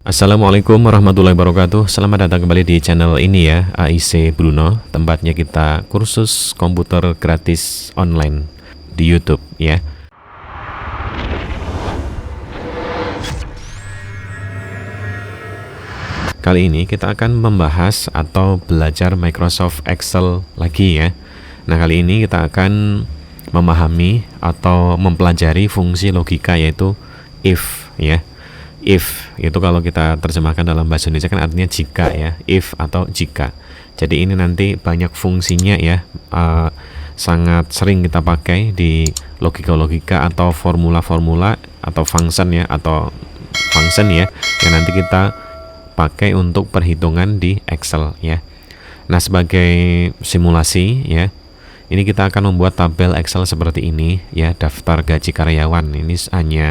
Assalamualaikum warahmatullahi wabarakatuh. Selamat datang kembali di channel ini ya, AIC Bruno. Tempatnya kita kursus komputer gratis online di YouTube ya. Kali ini kita akan membahas atau belajar Microsoft Excel lagi ya. Nah, kali ini kita akan memahami atau mempelajari fungsi logika yaitu if ya. If itu kalau kita terjemahkan dalam bahasa Indonesia kan artinya jika ya, if atau jika. Jadi ini nanti banyak fungsinya ya, sangat sering kita pakai di logika-logika atau formula-formula atau function ya, atau function ya, yang nanti kita pakai untuk perhitungan di Excel ya. Nah, sebagai simulasi ya, ini kita akan membuat tabel Excel seperti ini ya, daftar gaji karyawan. Ini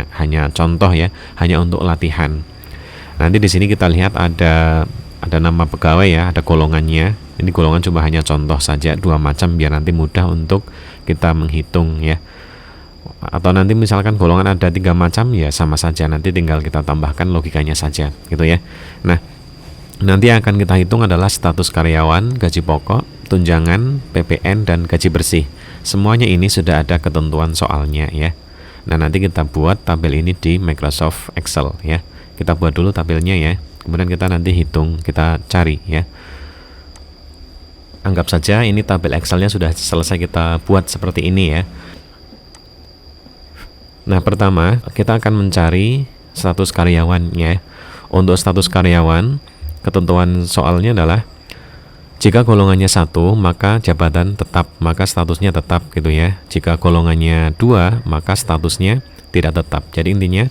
hanya contoh ya, hanya untuk latihan. Nanti di sini kita lihat ada nama pegawai ya, ada golongannya. Ini golongan cuma hanya contoh saja, 2 macam biar nanti mudah untuk kita menghitung ya. Atau nanti misalkan golongan ada 3 macam ya sama saja, nanti tinggal kita tambahkan logikanya saja gitu ya. Nah, nanti yang akan kita hitung adalah status karyawan, gaji pokok, tunjangan, PPN, dan gaji bersih. Semuanya ini sudah ada ketentuan soalnya ya. Nah, nanti kita buat tabel ini di Microsoft Excel ya. Kita buat dulu tabelnya ya, kemudian kita nanti hitung, kita cari ya. Anggap saja ini tabel Excelnya sudah selesai kita buat seperti ini ya. Nah, pertama kita akan mencari status karyawannya. Untuk status karyawan, ketentuan soalnya adalah jika golongannya 1 maka jabatan tetap, maka statusnya tetap gitu ya. Jika golongannya 2 maka statusnya tidak tetap. Jadi intinya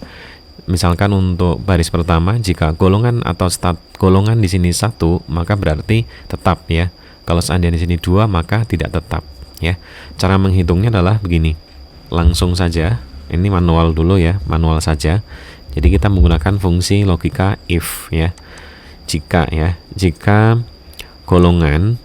misalkan untuk baris pertama, jika golongan atau golongan di sini 1 maka berarti tetap ya. Kalau seandainya di sini 2 maka tidak tetap ya. Cara menghitungnya adalah begini. Langsung saja, ini manual dulu ya, manual saja. Jadi kita menggunakan fungsi logika if ya. Jika ya, jika golongan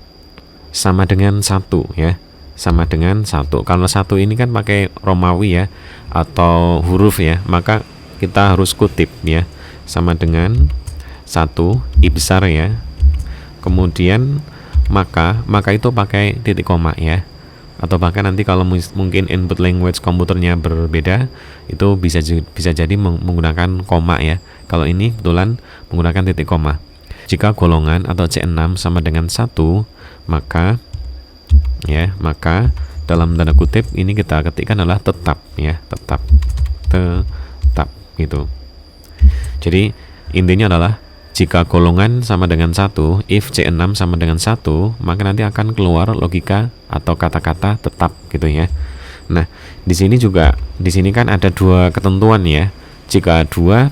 sama dengan 1 ya, sama dengan 1. Kalau 1 ini kan pakai Romawi ya, atau huruf ya, maka kita harus kutip ya, sama dengan 1 I besar ya. Kemudian maka itu pakai titik koma ya. Atau bahkan nanti kalau mungkin input language komputernya berbeda, itu bisa jadi menggunakan koma ya. Kalau ini kebetulan menggunakan titik koma. Jika golongan atau C6 sama dengan 1, maka dalam tanda kutip ini kita ketikkan adalah tetap ya, tetap gitu. Jadi intinya adalah jika golongan sama dengan 1, if C6 sama dengan 1, maka nanti akan keluar logika atau kata-kata tetap gitu ya. Nah, di sini kan ada 2 ketentuan ya. Jika 2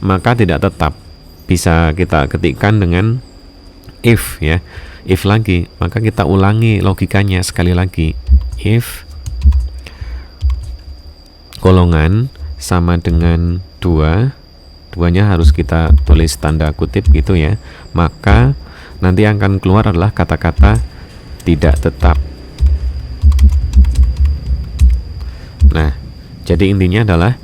maka tidak tetap. Bisa kita ketikkan dengan if ya. If lagi, maka kita ulangi logikanya sekali lagi. If golongan sama dengan 2, duanya harus kita tulis tanda kutip gitu ya, maka nanti akan keluar adalah kata-kata tidak tetap. Nah, jadi intinya adalah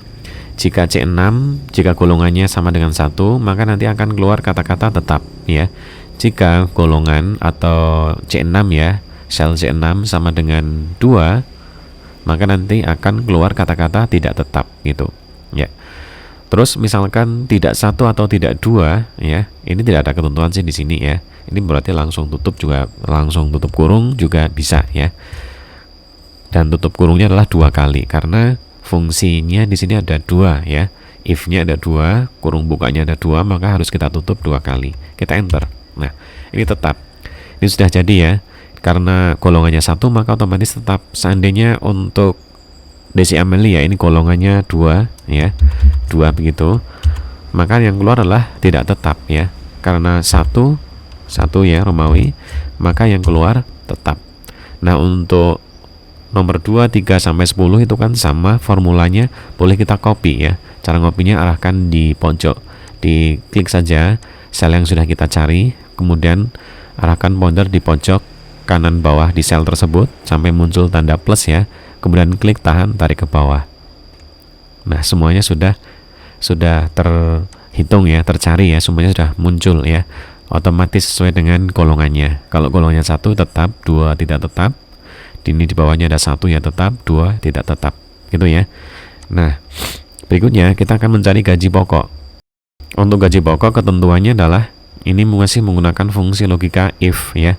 jika C6, jika golongannya sama dengan 1, maka nanti akan keluar kata-kata tetap ya. Jika golongan atau C6 ya, sel C6 sama dengan 2, maka nanti akan keluar kata-kata tidak tetap gitu ya. Terus misalkan tidak 1 atau tidak 2 ya, ini tidak ada ketentuan sih di sini ya. Ini berarti langsung tutup kurung juga bisa ya. Dan tutup kurungnya adalah 2 kali karena fungsinya di sini ada 2 ya. If-nya ada 2, kurung bukanya ada 2, maka harus kita tutup 2 kali. Kita enter. Nah, ini tetap. Ini sudah jadi ya. Karena golongannya 1 maka otomatis tetap. Seandainya untuk Desi Amelia ini golongannya 2 ya, 2 begitu, maka yang keluar adalah tidak tetap ya. Karena 1 ya Romawi, maka yang keluar tetap. Nah, untuk nomor 2, 3 sampai 10 itu kan sama formulanya, boleh kita copy ya. Cara ngopinya arahkan di pojok, diklik saja sel yang sudah kita cari, kemudian arahkan pointer di pojok kanan bawah di sel tersebut sampai muncul tanda plus ya. Kemudian klik tahan, tarik ke bawah. Nah, semuanya sudah terhitung hitung ya, tercari ya, semuanya sudah muncul ya, otomatis sesuai dengan golongannya. Kalau golongannya 1 tetap, 2 tidak tetap, ini di bawahnya ada 1 ya tetap, 2 tidak tetap, gitu ya. Nah, berikutnya kita akan mencari gaji pokok. Untuk gaji pokok ketentuannya adalah ini masih menggunakan fungsi logika if ya.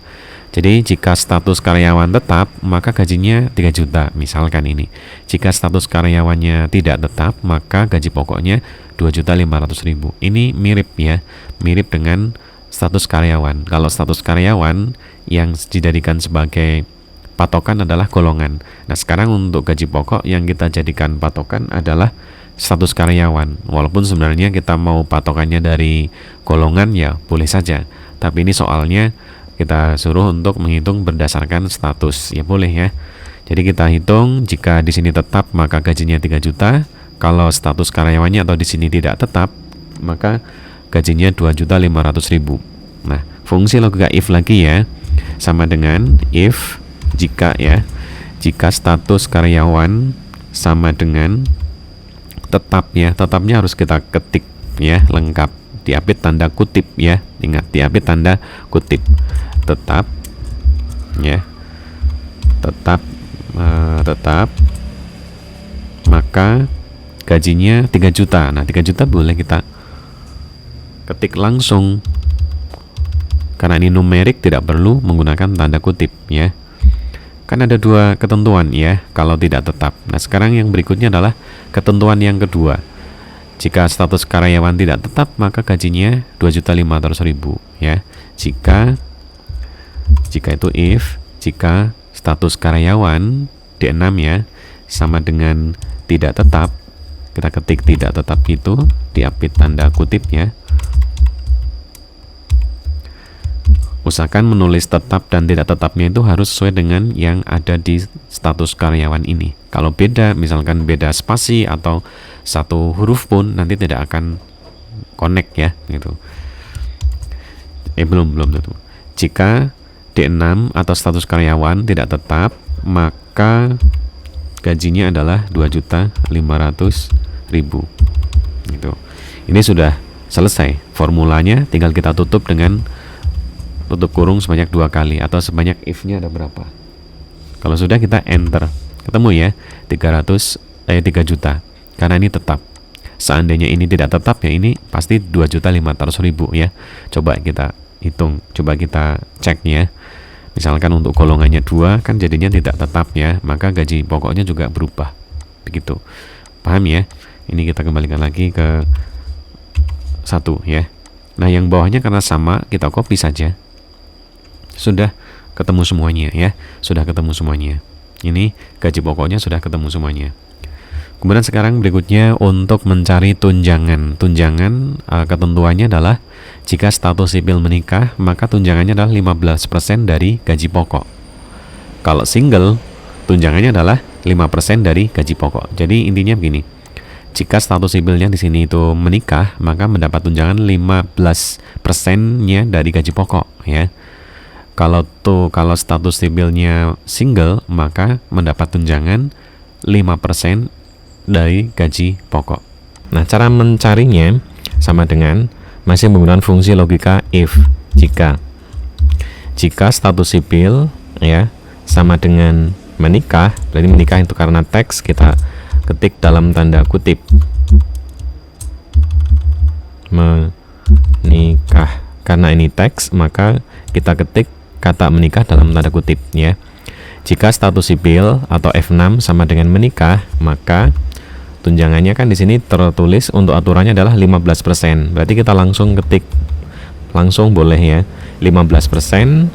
Jadi jika status karyawan tetap, maka gajinya 3 juta, misalkan ini. Jika status karyawannya tidak tetap, maka gaji pokoknya 2.500.000. Ini mirip ya, mirip dengan status karyawan. Kalau status karyawan yang dijadikan sebagai patokan adalah golongan. Nah, sekarang untuk gaji pokok yang kita jadikan patokan adalah status karyawan. Walaupun sebenarnya kita mau patokannya dari golongan ya boleh saja. Tapi ini soalnya kita suruh untuk menghitung berdasarkan status, ya boleh ya. Jadi kita hitung jika di sini tetap maka gajinya 3 juta. Kalau status karyawannya atau di sini tidak tetap, maka gajinya 2.500.000. Nah, fungsi logika if lagi ya, sama dengan if jika ya, jika status karyawan sama dengan tetap ya, tetapnya harus kita ketik ya, lengkap, diapit tanda kutip ya, ingat diapit tanda kutip, tetap ya, tetap maka gajinya 3 juta. Nah, 3 juta boleh kita ketik langsung karena ini numerik, tidak perlu menggunakan tanda kutip ya. Kan ada dua ketentuan ya kalau tidak tetap. Nah, sekarang yang berikutnya adalah ketentuan yang kedua. Jika status karyawan tidak tetap, maka gajinya 2.500.000 ya. Jika itu if, jika status karyawan D6 ya sama dengan tidak tetap, kita ketik tidak tetap itu, diapit tanda kutip ya. Usahakan menulis tetap dan tidak tetapnya itu harus sesuai dengan yang ada di status karyawan ini. Kalau beda, misalkan beda spasi atau satu huruf pun nanti tidak akan connect ya gitu. Belum tentu. Jika D6 atau status karyawan tidak tetap, maka gajinya adalah 2.500.000 gitu. Ini sudah selesai formulanya, tinggal kita tutup dengan tutup kurung sebanyak 2 kali atau sebanyak if-nya ada berapa. Kalau sudah kita enter, ketemu ya 3 juta karena ini tetap. Seandainya ini tidak tetap ya ini pasti 2.500.000 ya. Coba kita hitung, coba kita cek ya. Misalkan untuk golongannya 2 kan jadinya tidak tetap ya, maka gaji pokoknya juga berubah. Begitu. Paham ya? Ini kita kembalikan lagi ke 1 ya. Nah, yang bawahnya karena sama kita copy saja. Sudah ketemu semuanya ya, sudah ketemu semuanya. Ini gaji pokoknya sudah ketemu semuanya. Kemudian sekarang berikutnya untuk mencari tunjangan. Tunjangan ketentuannya adalah jika status sipil menikah, maka tunjangannya adalah 15% dari gaji pokok. Kalau single, tunjangannya adalah 5% dari gaji pokok. Jadi intinya begini. Jika status sipilnya di sini itu menikah, maka mendapat tunjangan 15%-nya dari gaji pokok ya. Kalau status sipilnya single, maka mendapat tunjangan 5% dari gaji pokok. Nah, cara mencarinya sama dengan masih menggunakan fungsi logika if. Jika status sipil ya sama dengan menikah, berarti menikah itu karena teks kita ketik dalam tanda kutip. Menikah karena ini teks, maka kita ketik kata menikah dalam tanda kutip ya. Jika status sipil atau F6 sama dengan menikah, maka tunjangannya kan di sini tertulis untuk aturannya adalah 15%. Berarti kita langsung ketik langsung boleh ya. 15%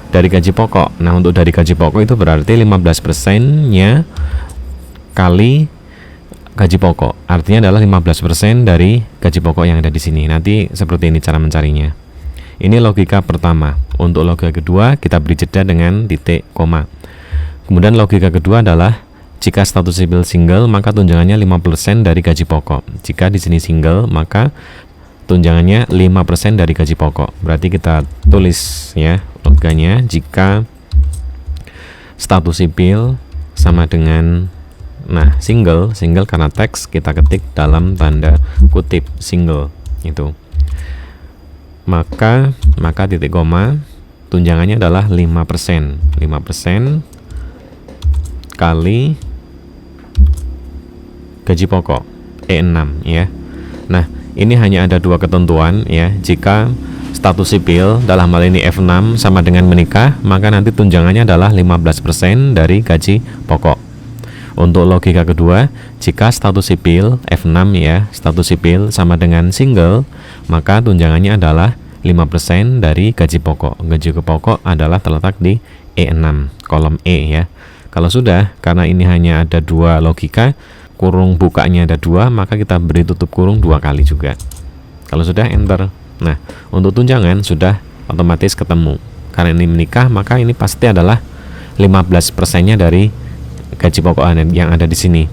dari gaji pokok. Nah, untuk dari gaji pokok itu berarti 15%-nya kali gaji pokok. Artinya adalah 15% dari gaji pokok yang ada di sini. Nanti seperti ini cara mencarinya. Ini logika pertama. Untuk logika kedua kita beri jeda dengan titik koma. Kemudian logika kedua adalah jika status sipil single maka tunjangannya 5% dari gaji pokok. Jika di sini single maka tunjangannya 5% dari gaji pokok. Berarti kita tulis ya logikanya, jika status sipil sama dengan single karena teks kita ketik dalam tanda kutip single Itu. Maka titik koma tunjangannya adalah 5%. 5% kali gaji pokok E6 ya. Nah, ini hanya ada dua ketentuan ya. Jika status sipil dalam hal ini F6 sama dengan menikah, maka nanti tunjangannya adalah 15% dari gaji pokok. Untuk logika kedua, jika status sipil F6 ya, status sipil sama dengan single, maka tunjangannya adalah 5% dari gaji pokok. Gaji pokok adalah terletak di E6, kolom E ya. Kalau sudah, karena ini hanya ada dua logika, kurung bukanya ada dua, maka kita beri tutup kurung 2 kali juga. Kalau sudah, enter. Nah, untuk tunjangan sudah otomatis ketemu. Karena ini menikah, maka ini pasti adalah 15%-nya dari gaji pokok yang ada di sini.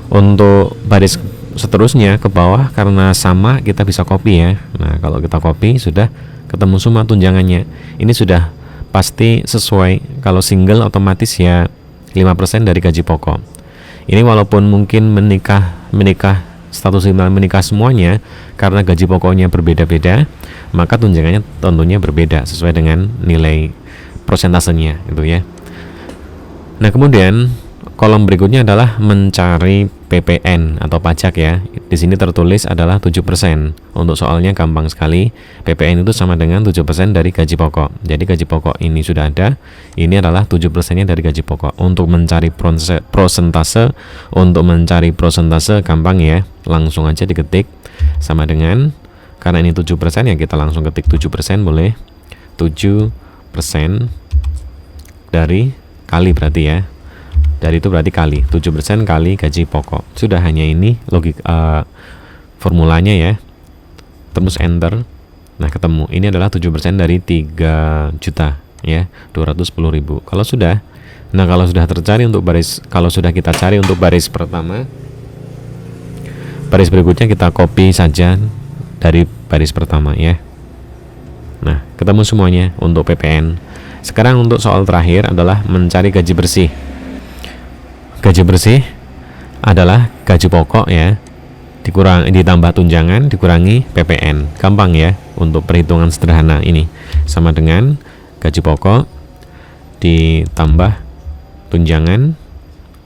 Untuk baris seterusnya ke bawah, karena sama kita bisa copy ya. Nah, kalau kita copy sudah ketemu semua tunjangannya. Ini sudah pasti sesuai. Kalau single otomatis ya 5% dari gaji pokok. Ini walaupun mungkin menikah status menikah semuanya, karena gaji pokoknya berbeda-beda, maka tunjangannya tentunya berbeda sesuai dengan nilai prosentasenya itu ya. Nah, kemudian kolom berikutnya adalah mencari PPN atau pajak ya. Di sini tertulis adalah 7%. Untuk soalnya gampang sekali. PPN itu sama dengan 7% dari gaji pokok. Jadi gaji pokok ini sudah ada. Ini adalah 7%-nya dari gaji pokok. Untuk mencari prosentase, gampang ya. Langsung aja diketik sama dengan, karena ini 7% ya, kita langsung ketik 7% boleh. 7% dari kali berarti ya. Dari itu berarti kali 7% kali gaji pokok. Sudah, hanya ini logika formulanya ya. Terus enter. Nah, ketemu. Ini adalah 7% dari 3 juta ya, 210.000. Kalau sudah tercari untuk baris, kalau sudah kita cari untuk baris pertama, baris berikutnya kita copy saja dari baris pertama ya. Nah, ketemu semuanya untuk PPN. Sekarang untuk soal terakhir adalah mencari gaji bersih. Gaji bersih adalah gaji pokok ya, ditambah tunjangan dikurangi PPN. Gampang ya untuk perhitungan sederhana ini. Sama dengan gaji pokok ditambah tunjangan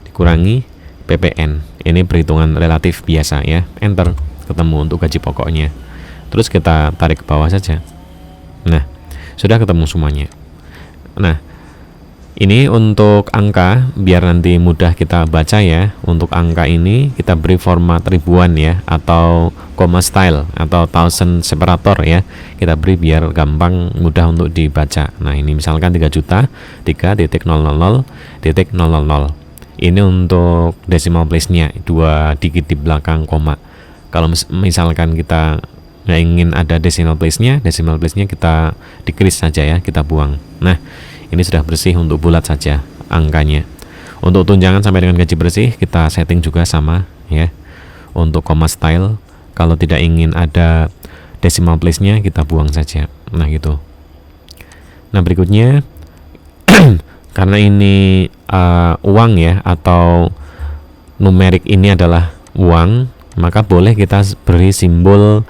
dikurangi PPN. Ini perhitungan relatif biasa ya. Enter, ketemu untuk gaji pokoknya. Terus kita tarik ke bawah saja. Nah, sudah ketemu semuanya. Nah, ini untuk angka, biar nanti mudah kita baca ya. Untuk angka ini kita beri format ribuan ya, atau comma style atau thousand separator ya. Kita beri biar gampang mudah untuk dibaca. Nah, ini misalkan 3 juta 3.000.000. Ini untuk decimal place-nya, 2 digit di belakang koma. Kalau misalkan kita nggak ingin ada decimal place-nya kita decrease saja ya, kita buang. Nah, ini sudah bersih untuk bulat saja angkanya. Untuk tunjangan sampai dengan gaji bersih kita setting juga sama ya. Untuk comma style, kalau tidak ingin ada decimal place-nya kita buang saja. Nah, gitu. Nah, berikutnya karena ini uang ya, atau numerik ini adalah uang, maka boleh kita beri simbol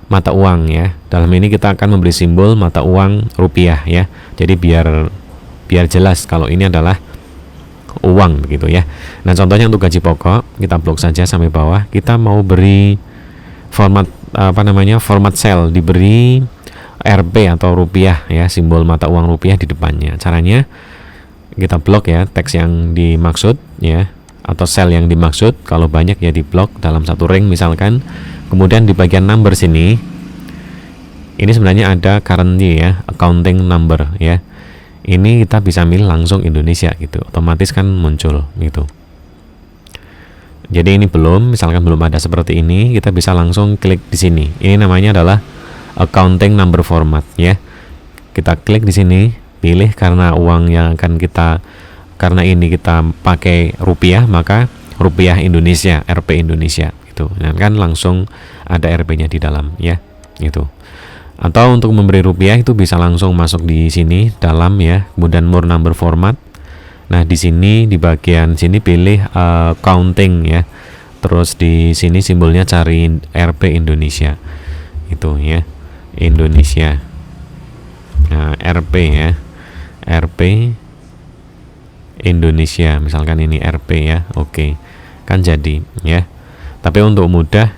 mata uang ya. Dalam ini kita akan memberi simbol mata uang rupiah ya. Jadi biar jelas kalau ini adalah uang begitu ya. Nah, contohnya untuk gaji pokok kita blok saja sampai bawah. Kita mau beri format format sel, diberi Rp atau rupiah ya, simbol mata uang rupiah di depannya. Caranya kita blok ya teks yang dimaksud ya, atau sel yang dimaksud. Kalau banyak ya di blok dalam satu ring misalkan. Kemudian di bagian number sini, ini sebenarnya ada currency ya, accounting number ya. Ini kita bisa milih langsung Indonesia gitu, otomatis kan muncul gitu. Jadi ini misalkan belum ada seperti ini, kita bisa langsung klik di sini. Ini namanya adalah accounting number format ya. Kita klik di sini, pilih karena uang yang akan karena ini kita pakai rupiah, maka rupiah Indonesia, Rp Indonesia. Nah, kan langsung ada RP-nya di dalam ya, gitu. Atau untuk memberi rupiah itu bisa langsung masuk di sini dalam ya, kemudian more number format. Nah, di sini di bagian sini pilih counting ya. Terus di sini simbolnya cari RP Indonesia. itu ya, Indonesia. Nah, RP ya, RP Indonesia, misalkan ini RP ya. Oke, kan jadi ya. Tapi untuk mudah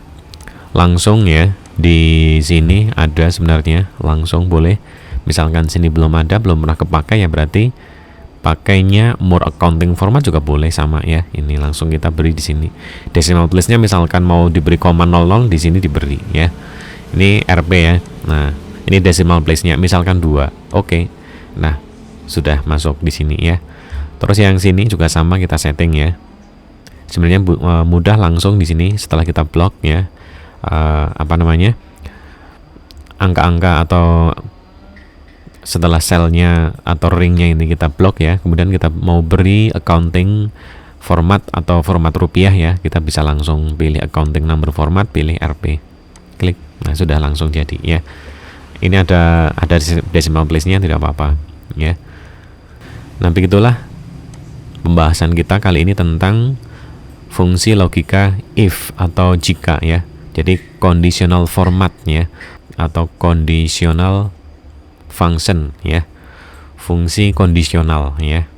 langsung ya, di sini ada sebenarnya, langsung boleh. Misalkan sini belum ada, belum pernah kepakai ya, berarti pakainya more accounting format juga boleh, sama ya. Ini langsung kita beri di sini. Decimal place-nya misalkan mau diberi 0,00, di sini diberi ya. Ini RP ya. Nah, ini decimal place-nya misalkan 2. Oke. Nah, sudah masuk di sini ya. Terus yang sini juga sama, kita setting ya. Sebenarnya mudah, langsung di sini setelah kita blok ya. Angka-angka atau setelah selnya atau ringnya ini kita blok ya. Kemudian kita mau beri accounting format atau format rupiah ya. Kita bisa langsung pilih accounting number format, pilih RP. Klik. Nah, sudah langsung jadi ya. Ini ada decimal place-nya, tidak apa-apa ya. Nah, begitulah pembahasan kita kali ini tentang fungsi logika if atau jika ya. Jadi conditional formatnya atau conditional function ya, fungsi kondisional ya.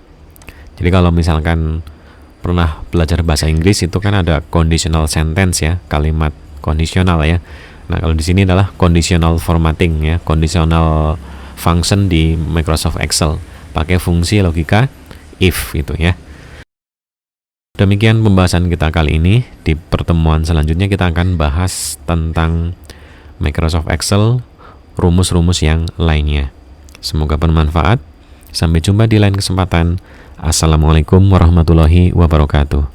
Jadi kalau misalkan pernah belajar bahasa Inggris itu kan ada conditional sentence ya, kalimat kondisional ya. Nah, kalau di sini adalah conditional formatting ya, conditional function di Microsoft Excel pakai fungsi logika if itu ya. Demikian pembahasan kita kali ini. Di pertemuan selanjutnya kita akan bahas tentang Microsoft Excel, rumus-rumus yang lainnya. Semoga bermanfaat. Sampai jumpa di lain kesempatan. Assalamualaikum warahmatullahi wabarakatuh.